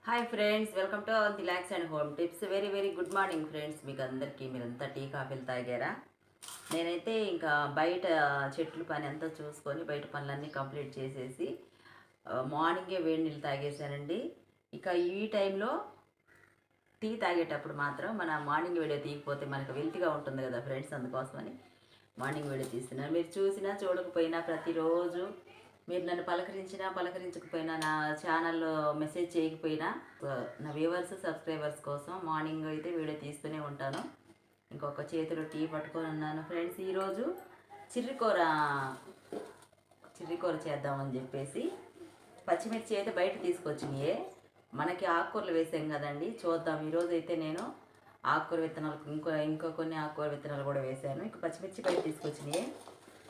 Hi friends, welcome to Avanti lacks and home tips. Very very good morning friends. మీకు అందరికీ మీరంతా tea కాఫీలు తాగారా? నేనైతే ఇంకా బయట చెట్లు పని అంతా చూసుకొని బయట పనులన్నీ కంప్లీట్ చేసేసి మార్నింగే వేడి నీళ్ళు తాగేశానండి. ఇక ఈ టైంలో టీ తాగేటప్పుడు మాత్రం మన మార్నింగ్ వీడియో తీయకపోతే మనకు వెల్తిగా ఉంటుంది కదా ఫ్రెండ్స్, అందుకోసమని మార్నింగ్ వీడియో తీస్తున్నాను. మీరు చూసినా చూడకపోయినా ప్రతిరోజు మీరు నన్ను పలకరించినా పలకరించకపోయినా నా ఛానల్లో మెసేజ్ చేయకపోయినా నా వ్యూవర్స్ సబ్స్క్రైబర్స్ కోసం మార్నింగ్ అయితే వీడియో తీస్తూనే ఉంటాను. ఇంకొక చేతిలో టీ పట్టుకొని ఉన్నాను ఫ్రెండ్స్. ఈరోజు చిర్రికూర చేద్దామని చెప్పేసి పచ్చిమిర్చి అయితే బయట తీసుకొచ్చినాయే. మనకి ఆకుకూరలు వేసాం కదండి, చూద్దాం. ఈరోజు అయితే నేను ఆకుకూర విత్తనాలు ఇంకో కొన్ని ఆకుకూర విత్తనాలు కూడా వేసాను. ఇంకా పచ్చిమిర్చి బయట తీసుకొచ్చినాయి.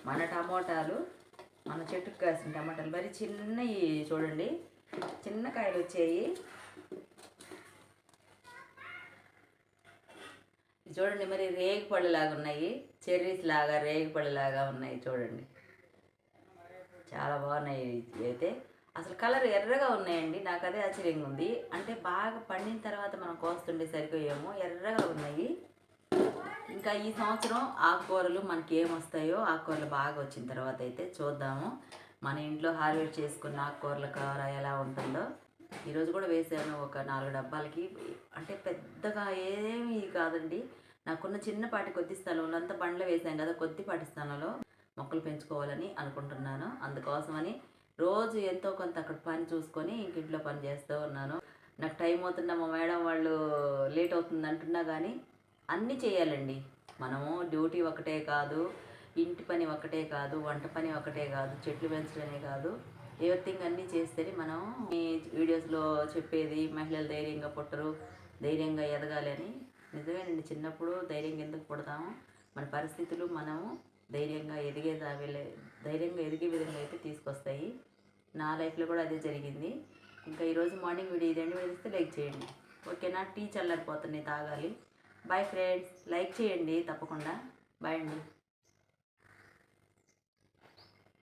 మన టమోటాలు, మన చెట్టుకు కాసిన టమాటాలు మరి చిన్నవి చూడండి, చిన్న కాయలు వచ్చాయి. చూడండి, మరి రేగి పళ్ళులాగా ఉన్నాయి, చెర్రీస్ లాగా రేగి పళ్ళులాగా ఉన్నాయి చూడండి, చాలా బాగున్నాయి. అయితే అసలు కలర్ ఎర్రగా ఉన్నాయండి, నాకు అదే ఆశ్చర్యంగా ఉంది. అంటే బాగా పండిన తర్వాత మనం కోస్తుండే సరిపోయేమో ఎర్రగా ఉన్నాయి. ఇంకా ఈ సంవత్సరం ఆకుకూరలు మనకి ఏమొస్తాయో, ఆకుకూరలు బాగా వచ్చిన తర్వాత అయితే చూద్దాము. మన ఇంట్లో హార్వెస్ట్ చేసుకున్న ఆకుకూరల కూర ఎలా ఉంటుందో. ఈరోజు కూడా వేసాను ఒక 4 డబ్బాలకి. అంటే పెద్దగా ఏమీ కాదండి, నాకున్న చిన్నపాటి కొద్ది స్థలంలో అంతా బండ్లు వేసాను కదా, కొద్దిపాటి స్థలంలో మొక్కలు పెంచుకోవాలని అనుకుంటున్నాను. అందుకోసమని రోజు ఎంతో కొంత అక్కడ పని చూసుకొని ఇంట్లో పని చేస్తూ ఉన్నాను. నాకు టైం అవుతున్నా, మా మేడం వాళ్ళు లేట్ అవుతుంది అంటున్నా కానీ అన్నీ చేయాలండి. మనము డ్యూటీ ఒకటే కాదు, ఇంటి పని ఒకటే కాదు, వంట పని ఒకటే కాదు, చెట్లు పెంచడమే కాదు, ఎవ్రీథింగ్ అన్నీ చేస్తేనే మనం ఈ వీడియోస్లో చెప్పేది మహిళలు ధైర్యంగా పుట్టరు, ధైర్యంగా ఎదగాలి అని. నిజమేనండి, చిన్నప్పుడు ధైర్యంగా ఎందుకు పుడతాము, మన పరిస్థితులు మనము ధైర్యంగా ఎదిగే విధంగా అయితే తీసుకొస్తాయి. నా లైఫ్లో కూడా అదే జరిగింది. ఇంకా ఈరోజు మార్నింగ్ వీడియో ఇదండి, వేస్తే లైక్ చేయండి. ఓకేనా? టీ చల్లారిపోతుంది, తాగాలి. బాయ్ ఫ్రెండ్స్, లైక్ చేయండి తప్పకుండా. బాయ్ అండి.